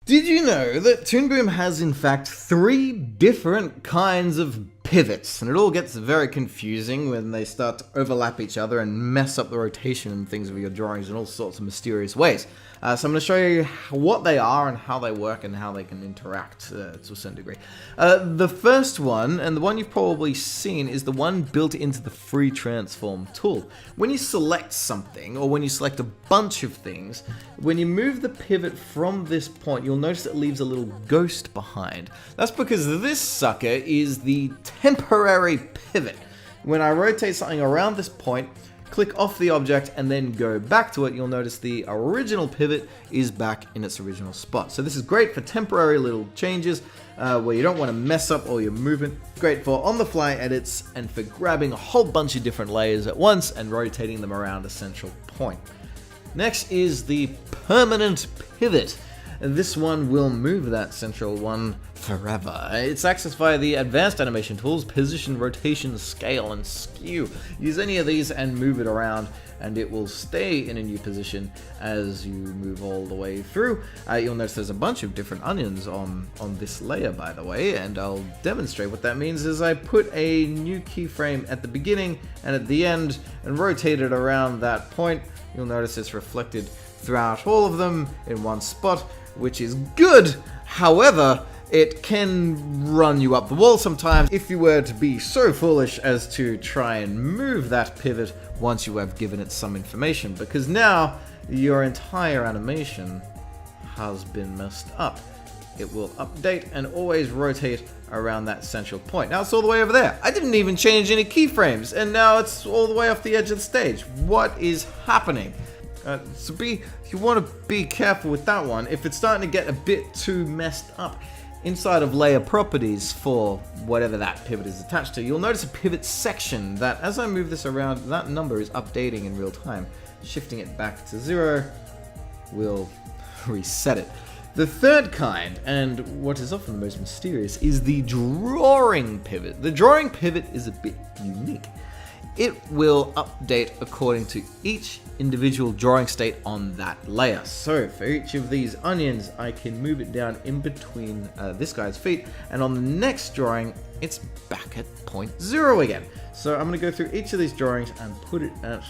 Did you know that Toon Boom has in fact 3 different kinds of pivots? And it all gets very confusing when they start to overlap each other and mess up the rotation and things of your drawings in all sorts of mysterious ways. So I'm going to show you what they are and how they work and how they can interact to a certain degree. The first one, and the one you've probably seen, is the one built into the free transform tool. When you select something, or when you select a bunch of things, when you move the pivot from this point, you'll notice it leaves a little ghost behind. That's because this sucker is the temporary pivot. When I rotate something around this point, click off the object and then go back to it, you'll notice the original pivot is back in its original spot. So this is great for temporary little changes where you don't want to mess up all your movement. Great for on-the-fly edits and for grabbing a whole bunch of different layers at once and rotating them around a central point. Next is the permanent pivot. This one will move that central one forever. It's accessed via the advanced animation tools, position, rotation, scale, and skew. Use any of these and move it around, and it will stay in a new position as you move all the way through. You'll notice there's a bunch of different onions on this layer, by the way, and I'll demonstrate what that means as I put a new keyframe at the beginning and at the end and rotate it around that point. You'll notice it's reflected throughout all of them in one spot, which is good. However, it can run you up the wall sometimes if you were to be so foolish as to try and move that pivot once you have given it some information, because now your entire animation has been messed up. It will update and always rotate around that central point. Now it's all the way over there. I didn't even change any keyframes, and now it's all the way off the edge of the stage. What is happening? You want to be careful with that one. If it's starting to get a bit too messed up inside of layer properties for whatever that pivot is attached to, you'll notice a pivot section that as I move this around, that number is updating in real time. Shifting it back to 0 will reset it. The third kind, and what is often the most mysterious, is the drawing pivot. The drawing pivot is a bit unique. It will update according to each individual drawing state on that layer. So for each of these onions, I can move it down in between this guy's feet, and on the next drawing, it's back at point 0 again. So I'm going to go through each of these drawings and put it at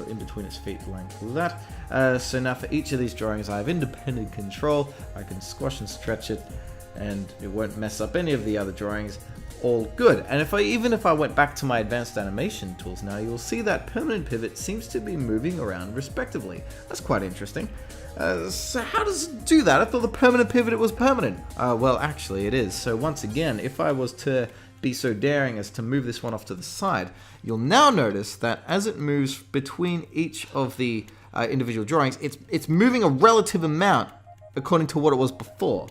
in between its feet like that. So now for each of these drawings, I have independent control. I can squash and stretch it, and it won't mess up any of the other drawings. All good. And even if I went back to my advanced animation tools now, you'll see that permanent pivot seems to be moving around respectively. That's quite interesting. So how does it do that? I thought the permanent pivot was permanent. Well, actually it is. So once again, if I was to be so daring as to move this one off to the side, you'll now notice that as it moves between each of the individual drawings, it's moving a relative amount according to what it was before.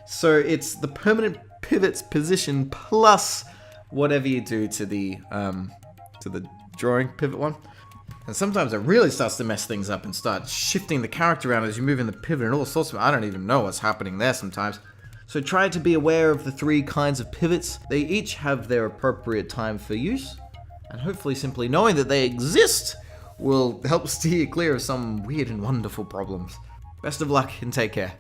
So it's the permanent pivot's position plus whatever you do to the drawing pivot one. And sometimes it really starts to mess things up and start shifting the character around as you move in the pivot and all sorts of, I don't even know what's happening there sometimes. So try to be aware of the 3 kinds of pivots. They each have their appropriate time for use, and hopefully simply knowing that they exist will help steer you clear of some weird and wonderful problems. Best of luck and take care.